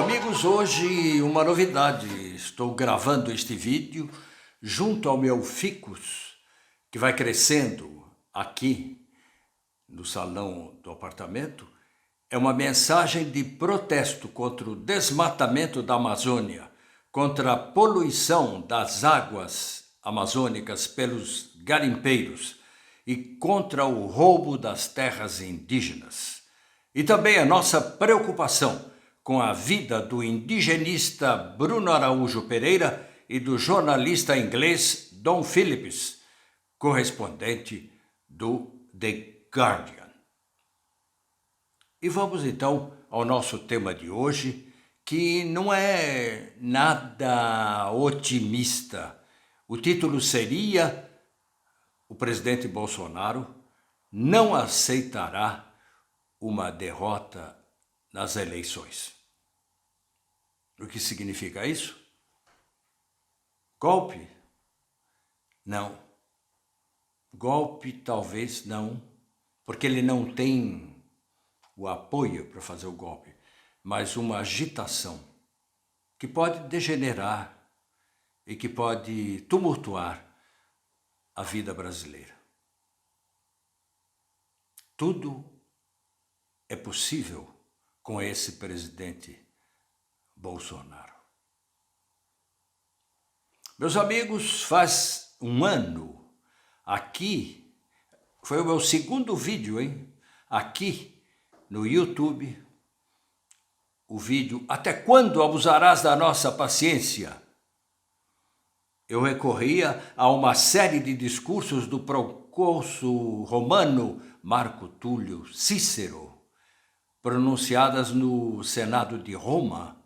amigos, hoje uma novidade. Estou gravando este vídeo junto ao meu ficus, que vai crescendo aqui no salão do apartamento. É uma mensagem de protesto contra o desmatamento da Amazônia, contra a poluição das águas amazônicas pelos garimpeiros e contra o roubo das terras indígenas. E também a nossa preocupação com a vida do indigenista Bruno Araújo Pereira e do jornalista inglês Dom Phillips, correspondente do The Guardian. E vamos então ao nosso tema de hoje, que não é nada otimista. O título seria: o presidente Bolsonaro não aceitará uma derrota nas eleições. O que significa isso? Golpe? Não. Golpe talvez não, porque ele não tem o apoio para fazer o golpe, mas uma agitação que pode degenerar e que pode tumultuar a vida brasileira. Tudo é possível com esse presidente Bolsonaro. Meus amigos, faz um ano, aqui, foi o meu segundo vídeo, aqui no YouTube, o vídeo Até Quando Abusarás da Nossa Paciência? Eu recorria a uma série de discursos do procônsul romano Marco Túlio Cícero, pronunciadas no Senado de Roma,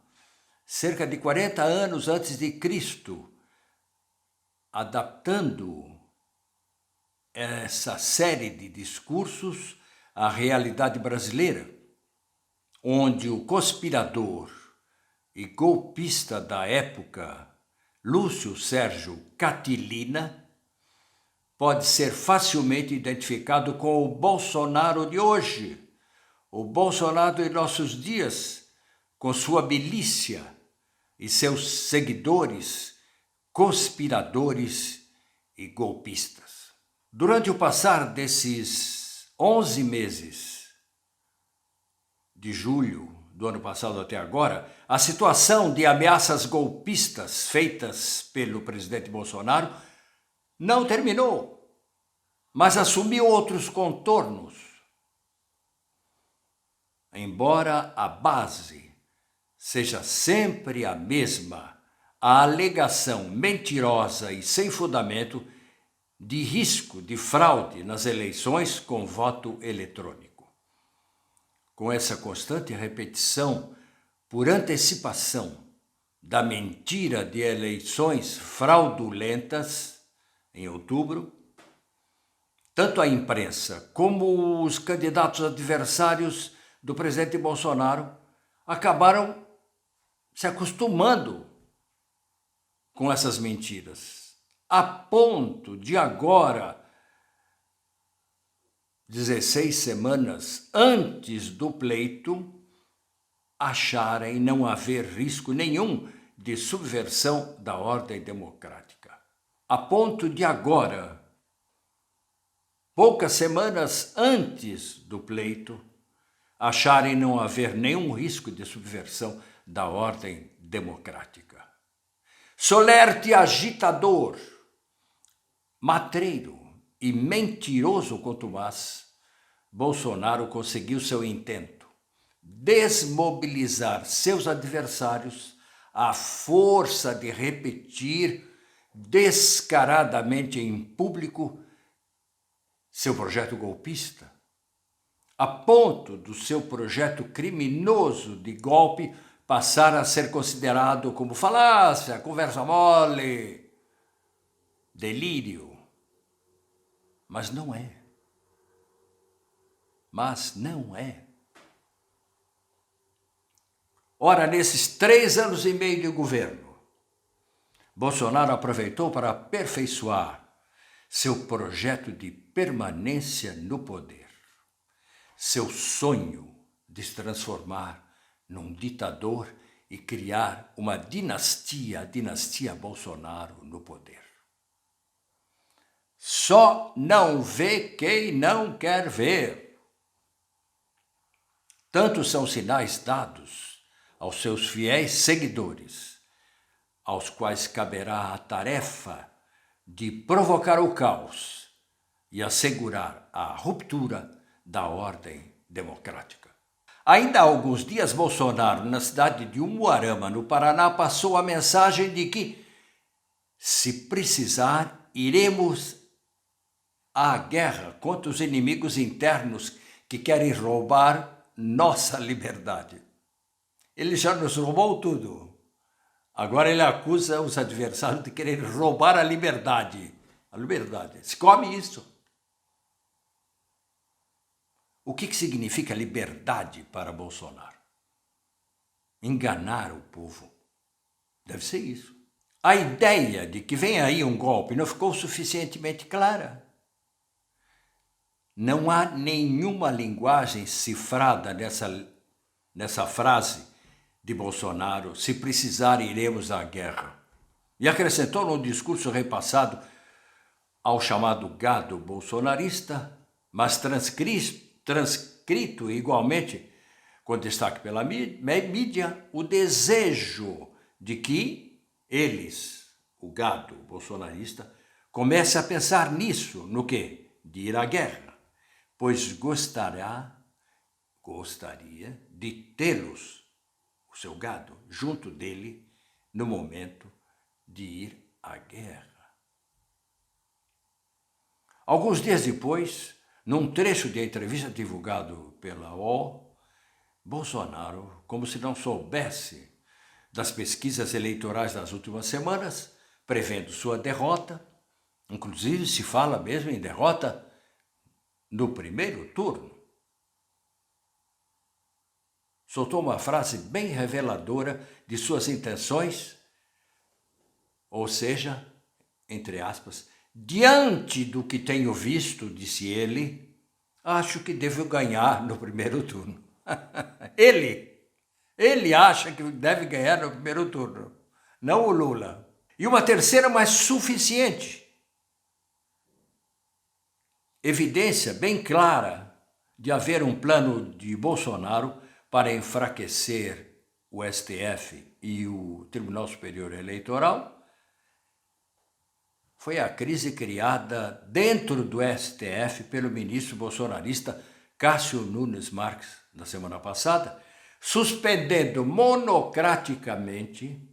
cerca de 40 anos antes de Cristo, adaptando essa série de discursos à realidade brasileira, onde o conspirador e golpista da época, Lúcio Sérgio Catilina, pode ser facilmente identificado com o Bolsonaro de hoje, o Bolsonaro de nossos dias, com sua milícia e seus seguidores, conspiradores e golpistas. Durante o passar desses 11 meses, de julho do ano passado até agora, a situação de ameaças golpistas feitas pelo presidente Bolsonaro não terminou, mas assumiu outros contornos. Embora a base seja sempre a mesma, a alegação mentirosa e sem fundamento de risco de fraude nas eleições com voto eletrônico. Com essa constante repetição por antecipação da mentira de eleições fraudulentas em outubro, tanto a imprensa como os candidatos adversários do presidente Bolsonaro acabaram se acostumando com essas mentiras, a ponto de agora, 16 semanas antes do pleito, acharem não haver risco nenhum de subversão da ordem democrática. A ponto de agora, poucas semanas antes do pleito, acharem não haver nenhum risco de subversão da ordem democrática. Solerte agitador, matreiro e mentiroso contumaz, Bolsonaro conseguiu seu intento: desmobilizar seus adversários à força de repetir descaradamente em público seu projeto golpista, a ponto do seu projeto criminoso de golpe passar a ser considerado como falácia, conversa mole, delírio. Mas não é. Ora, nesses 3 anos e meio de governo, Bolsonaro aproveitou para aperfeiçoar seu projeto de permanência no poder, seu sonho de se transformar num ditador e criar uma dinastia, a dinastia Bolsonaro, no poder. Só não vê quem não quer ver. Tantos são sinais dados aos seus fiéis seguidores, aos quais caberá a tarefa de provocar o caos e assegurar a ruptura da ordem democrática. Ainda há alguns dias, Bolsonaro, na cidade de Umuarama, no Paraná, passou a mensagem de que, se precisar, iremos à guerra contra os inimigos internos que querem roubar nossa liberdade. Ele já nos roubou tudo. Agora ele acusa os adversários de querer roubar a liberdade. A liberdade. Se come isso. O que significa liberdade para Bolsonaro? Enganar o povo. Deve ser isso. A ideia de que vem aí um golpe não ficou suficientemente clara. Não há nenhuma linguagem cifrada nessa frase de Bolsonaro: se precisar, iremos à guerra. E acrescentou num discurso repassado ao chamado gado bolsonarista, mas transcrito igualmente, com destaque pela mídia, o desejo de que eles, o gado bolsonarista, comece a pensar nisso, no quê? De ir à guerra, pois gostaria de tê-los, o seu gado, junto dele no momento de ir à guerra. Alguns dias depois, num trecho de entrevista divulgado pela UOL, Bolsonaro, como se não soubesse das pesquisas eleitorais das últimas semanas, prevendo sua derrota, inclusive se fala mesmo em derrota no primeiro turno, soltou uma frase bem reveladora de suas intenções, ou seja, entre aspas, diante do que tenho visto, disse ele, acho que devo ganhar no primeiro turno. Ele acha que deve ganhar no primeiro turno, não o Lula. E uma terceira, mas suficiente. Evidência bem clara de haver um plano de Bolsonaro para enfraquecer o STF e o Tribunal Superior Eleitoral foi a crise criada dentro do STF pelo ministro bolsonarista Cássio Nunes Marques, na semana passada, suspendendo monocraticamente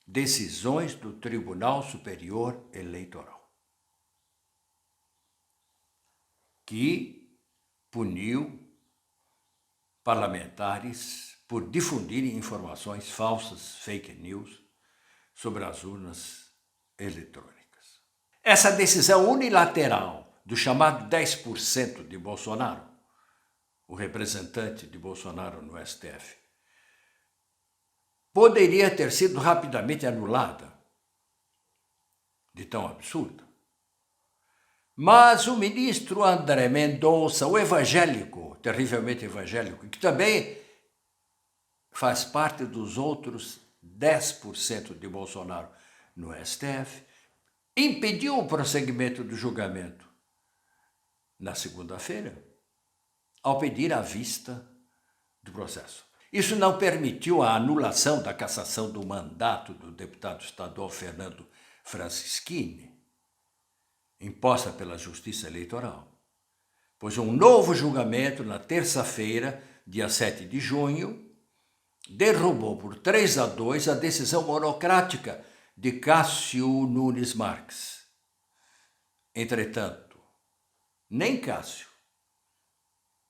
decisões do Tribunal Superior Eleitoral, que puniu parlamentares por difundirem informações falsas, fake news, sobre as urnas eletrônicas. Essa decisão unilateral do chamado 10% de Bolsonaro, o representante de Bolsonaro no STF, poderia ter sido rapidamente anulada, de tão absurda. Mas o ministro André Mendonça, o evangélico, terrivelmente evangélico, que também faz parte dos outros 10% de Bolsonaro no STF, impediu o prosseguimento do julgamento na segunda-feira, ao pedir a vista do processo. Isso não permitiu a anulação da cassação do mandato do deputado estadual Fernando Francischini, imposta pela Justiça Eleitoral, pois um novo julgamento, na terça-feira, dia 7 de junho, derrubou por 3-2 a decisão monocrática de Cássio Nunes Marques. Entretanto, nem Cássio,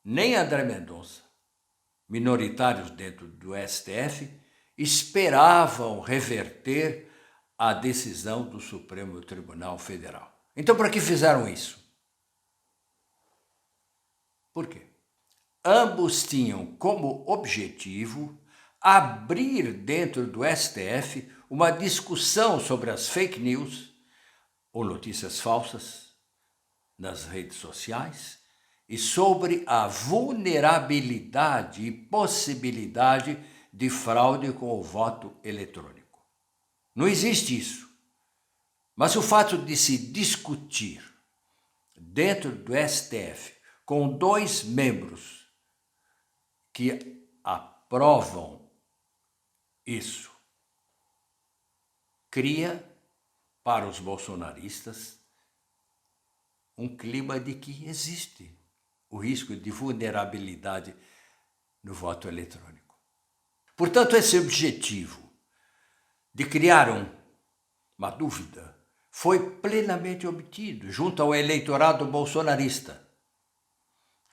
nem André Mendonça, minoritários dentro do STF, esperavam reverter a decisão do Supremo Tribunal Federal. Então, por que fizeram isso? Por quê? Ambos tinham como objetivo abrir dentro do STF uma discussão sobre as fake news ou notícias falsas nas redes sociais e sobre a vulnerabilidade e possibilidade de fraude com o voto eletrônico. Não existe isso. Mas o fato de se discutir dentro do STF com 2 membros que aprovam isso, cria para os bolsonaristas um clima de que existe o risco de vulnerabilidade no voto eletrônico. Portanto, esse objetivo de criar uma dúvida foi plenamente obtido junto ao eleitorado bolsonarista.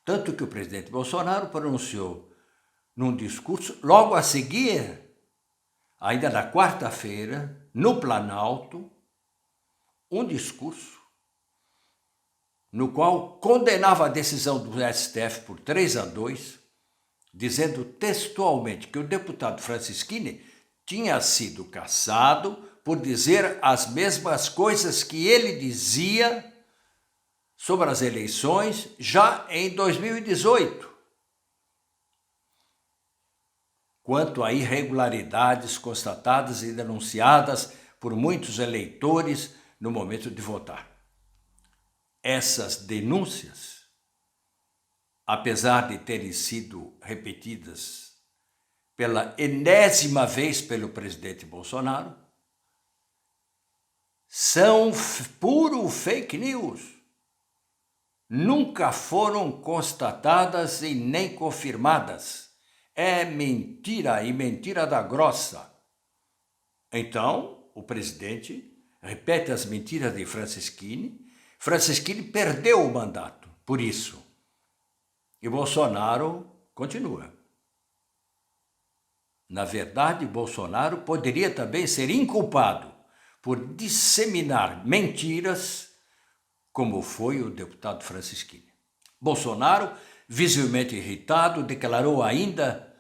Tanto que o presidente Bolsonaro pronunciou num discurso, logo a seguir, ainda na quarta-feira, no Planalto, um discurso no qual condenava a decisão do STF por 3-2, dizendo textualmente que o deputado Francisquini tinha sido cassado por dizer as mesmas coisas que ele dizia sobre as eleições já em 2018, quanto a irregularidades constatadas e denunciadas por muitos eleitores no momento de votar. Essas denúncias, apesar de terem sido repetidas pela enésima vez pelo presidente Bolsonaro, são puro fake news. Nunca foram constatadas e nem confirmadas. É mentira e mentira da grossa. Então, o presidente repete as mentiras de Francisquini. Francisquini perdeu o mandato, por isso. E Bolsonaro continua. Na verdade, Bolsonaro poderia também ser inculpado por disseminar mentiras, como foi o deputado Francisquini. Bolsonaro, visivelmente irritado, declarou ainda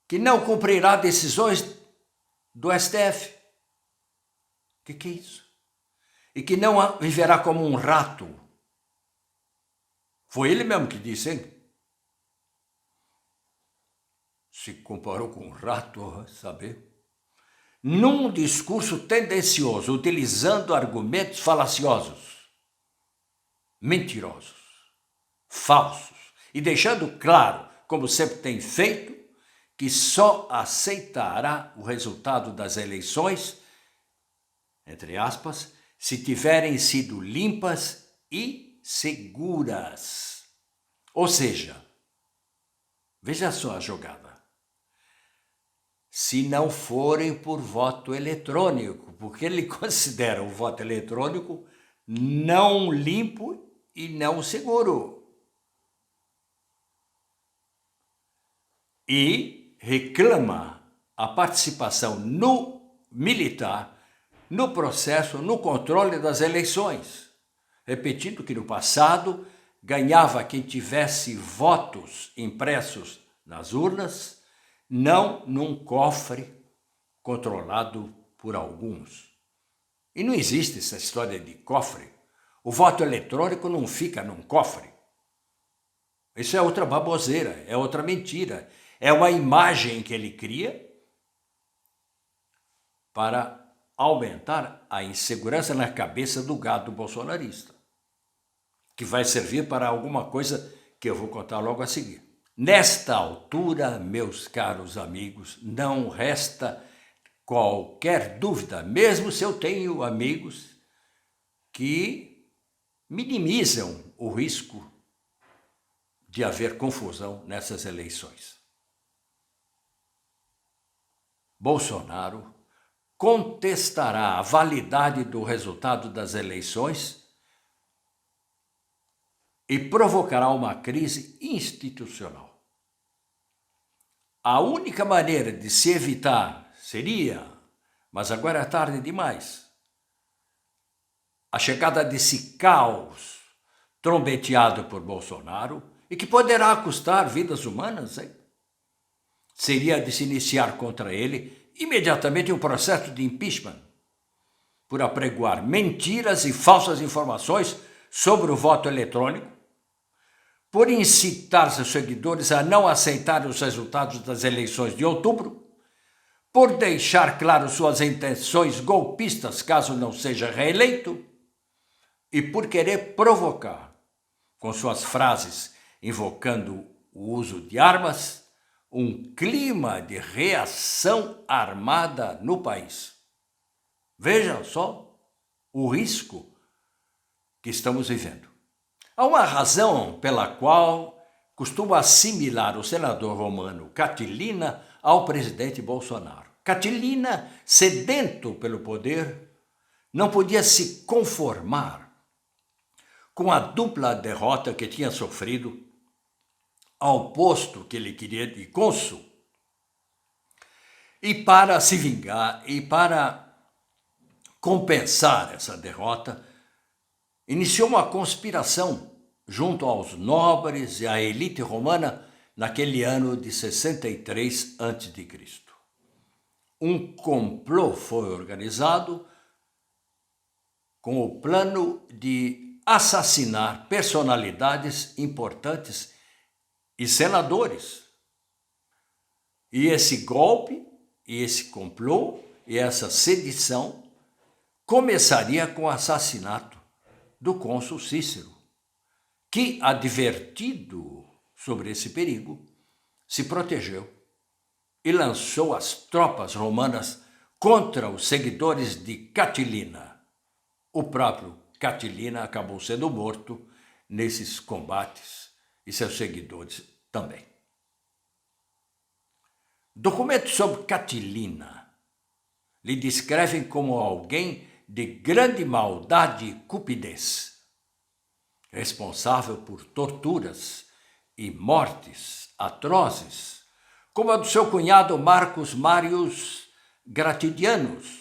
que não cumprirá decisões do STF. O que é isso? E que não viverá como um rato. Foi ele mesmo que disse, hein? Se comparou com um rato, saber. Num discurso tendencioso, utilizando argumentos falaciosos, mentirosos, falsos, e deixando claro, como sempre tem feito, que só aceitará o resultado das eleições, entre aspas, se tiverem sido limpas e seguras. Ou seja, veja só a jogada. Se não forem por voto eletrônico, porque ele considera o voto eletrônico não limpo e não seguro. E reclama a participação militar no processo, no controle das eleições. Repetindo que no passado ganhava quem tivesse votos impressos nas urnas, não num cofre controlado por alguns. E não existe essa história de cofre. O voto eletrônico não fica num cofre. Isso é outra baboseira, é outra mentira. É uma imagem que ele cria para aumentar a insegurança na cabeça do gado bolsonarista, que vai servir para alguma coisa que eu vou contar logo a seguir. Nesta altura, meus caros amigos, não resta qualquer dúvida, mesmo se eu tenho amigos que minimizam o risco de haver confusão nessas eleições. Bolsonaro contestará a validade do resultado das eleições e provocará uma crise institucional. A única maneira de se evitar seria, mas agora é tarde demais, a chegada desse caos trombeteado por Bolsonaro e que poderá custar vidas humanas, hein? Seria de se iniciar contra ele imediatamente um processo de impeachment por apregoar mentiras e falsas informações sobre o voto eletrônico, por incitar seus seguidores a não aceitarem os resultados das eleições de outubro, por deixar claro suas intenções golpistas caso não seja reeleito e por querer provocar, com suas frases invocando o uso de armas, um clima de reação armada no país. Veja só o risco que estamos vivendo. Há uma razão pela qual costumo assimilar o senador romano Catilina ao presidente Bolsonaro. Catilina, sedento pelo poder, não podia se conformar com a dupla derrota que tinha sofrido ao posto que ele queria de cônsul. E para se vingar e para compensar essa derrota, iniciou uma conspiração junto aos nobres e à elite romana naquele ano de 63 a.C. Um complô foi organizado com o plano de assassinar personalidades importantes e senadores. E esse golpe, e esse complô, e essa sedição começaria com o assassinato do cônsul Cícero, que, advertido sobre esse perigo, se protegeu e lançou as tropas romanas contra os seguidores de Catilina. O próprio Catilina acabou sendo morto nesses combates e seus seguidores também. Documentos sobre Catilina lhe descrevem como alguém de grande maldade e cupidez, responsável por torturas e mortes atrozes, como a do seu cunhado Marcus Marius Gratidianus,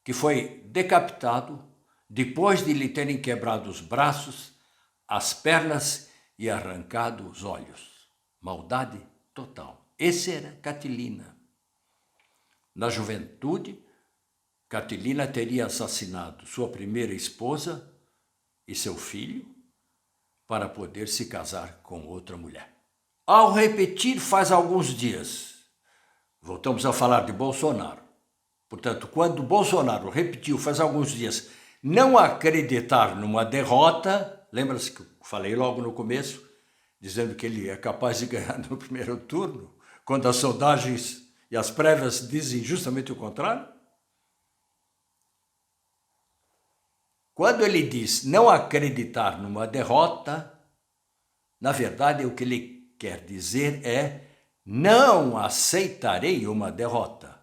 que foi decapitado depois de lhe terem quebrado os braços, as pernas e arrancado os olhos. Maldade total. Esse era Catilina. Na juventude, Catilina teria assassinado sua primeira esposa e seu filho para poder se casar com outra mulher. Ao repetir faz alguns dias, voltamos a falar de Bolsonaro. Portanto, quando Bolsonaro repetiu faz alguns dias não acreditar numa derrota, lembra-se que eu falei logo no começo, dizendo que ele é capaz de ganhar no primeiro turno, quando as sondagens e as prévias dizem justamente o contrário? Quando ele diz não acreditar numa derrota, na verdade o que ele quer dizer é não aceitarei uma derrota.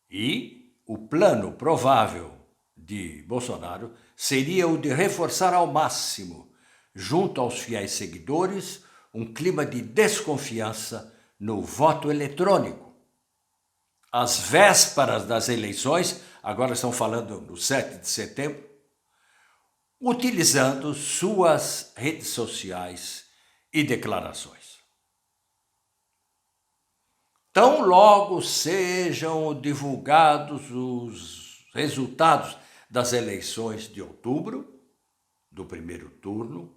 E o plano provável de Bolsonaro seria o de reforçar ao máximo, junto aos fiéis seguidores, um clima de desconfiança no voto eletrônico. Às vésperas das eleições, agora estão falando no 7 de setembro, utilizando suas redes sociais e declarações. Tão logo sejam divulgados os resultados das eleições de outubro, do primeiro turno,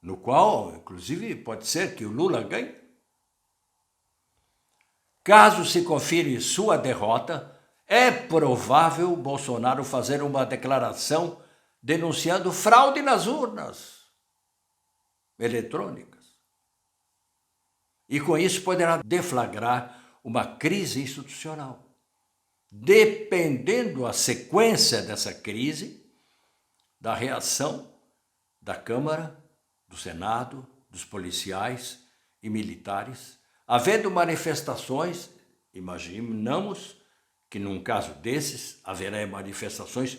no qual, inclusive, pode ser que o Lula ganhe. Caso se confirme sua derrota, é provável Bolsonaro fazer uma declaração denunciando fraude nas urnas eletrônicas. E com isso poderá deflagrar uma crise institucional. Dependendo a sequência dessa crise, da reação da Câmara, do Senado, dos policiais e militares, havendo manifestações, imaginamos que num caso desses haverá manifestações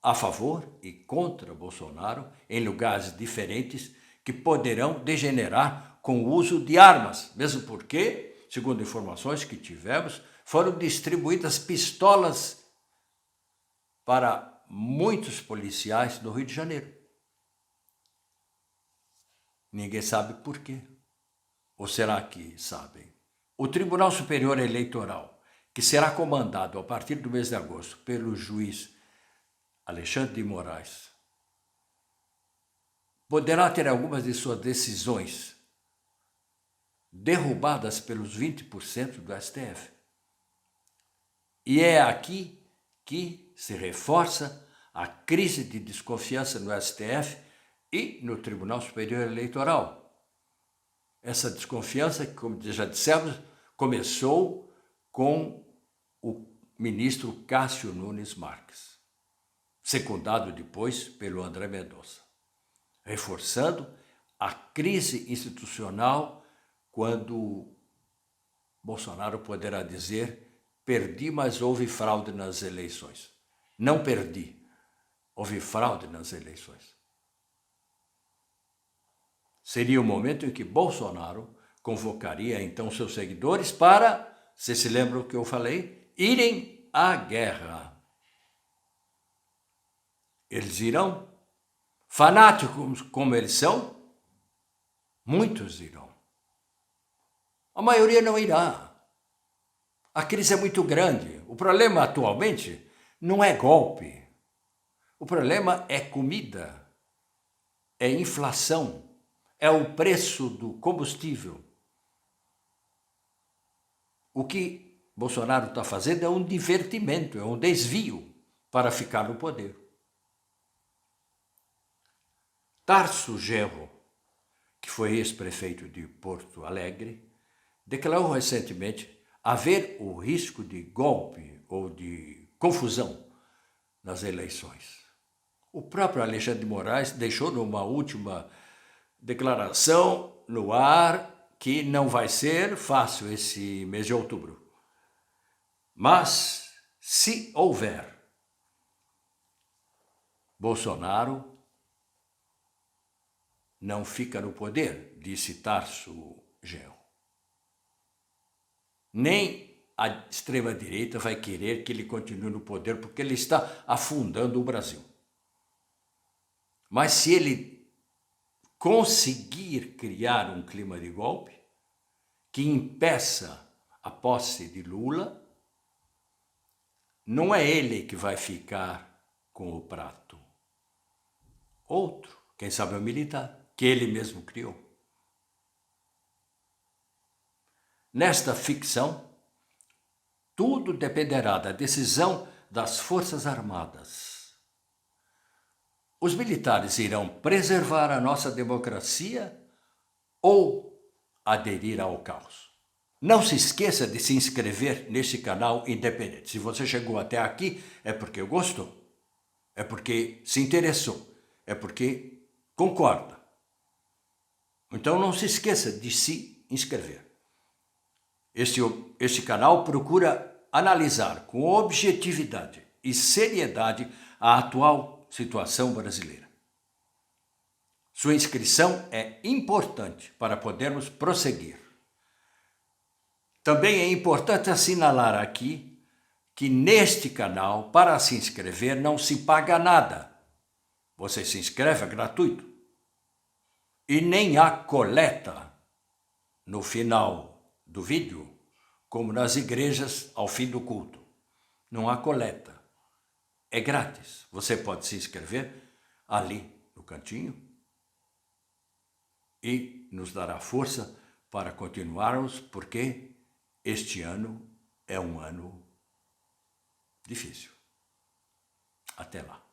a favor e contra Bolsonaro em lugares diferentes que poderão degenerar com o uso de armas, mesmo porque, segundo informações que tivemos, foram distribuídas pistolas para muitos policiais do Rio de Janeiro. Ninguém sabe por quê. Ou será que sabem? O Tribunal Superior Eleitoral, que será comandado a partir do mês de agosto pelo juiz Alexandre de Moraes, poderá ter algumas de suas decisões derrubadas pelos 20% do STF. E é aqui que se reforça a crise de desconfiança no STF e no Tribunal Superior Eleitoral. Essa desconfiança, como já dissemos, começou com o ministro Cássio Nunes Marques, secundado depois pelo André Mendonça, reforçando a crise institucional quando Bolsonaro poderá dizer: perdi, mas houve fraude nas eleições. Não perdi, houve fraude nas eleições. Seria o momento em que Bolsonaro convocaria então seus seguidores para, vocês se lembram o que eu falei, irem à guerra. Eles irão, fanáticos como eles são, muitos irão. A maioria não irá. A crise é muito grande. O problema atualmente não é golpe. O problema é comida, é inflação, é o preço do combustível. O que Bolsonaro está fazendo é um divertimento, é um desvio para ficar no poder. Tarso Genro, que foi ex-prefeito de Porto Alegre, declarou recentemente haver o risco de golpe ou de confusão nas eleições. O próprio Alexandre de Moraes deixou numa última declaração no ar que não vai ser fácil esse mês de outubro. Mas, se houver, Bolsonaro não fica no poder, disse Tarso Genro. Nem a extrema-direita vai querer que ele continue no poder, porque ele está afundando o Brasil. Mas se ele conseguir criar um clima de golpe que impeça a posse de Lula, não é ele que vai ficar com o prato. Outro, quem sabe é o militar, que ele mesmo criou. Nesta ficção, tudo dependerá da decisão das Forças Armadas. Os militares irão preservar a nossa democracia ou aderir ao caos? Não se esqueça de se inscrever neste canal independente. Se você chegou até aqui, é porque gostou, é porque se interessou, é porque concorda. Então não se esqueça de se inscrever. Este canal procura analisar com objetividade e seriedade a atual situação brasileira. Sua inscrição é importante para podermos prosseguir. Também é importante assinalar aqui que neste canal, para se inscrever, não se paga nada. Você se inscreve, é gratuito. E nem há coleta no final do vídeo, como nas igrejas ao fim do culto. Não há coleta. É grátis. Você pode se inscrever ali no cantinho e nos dará força para continuarmos, porque este ano é um ano difícil. Até lá.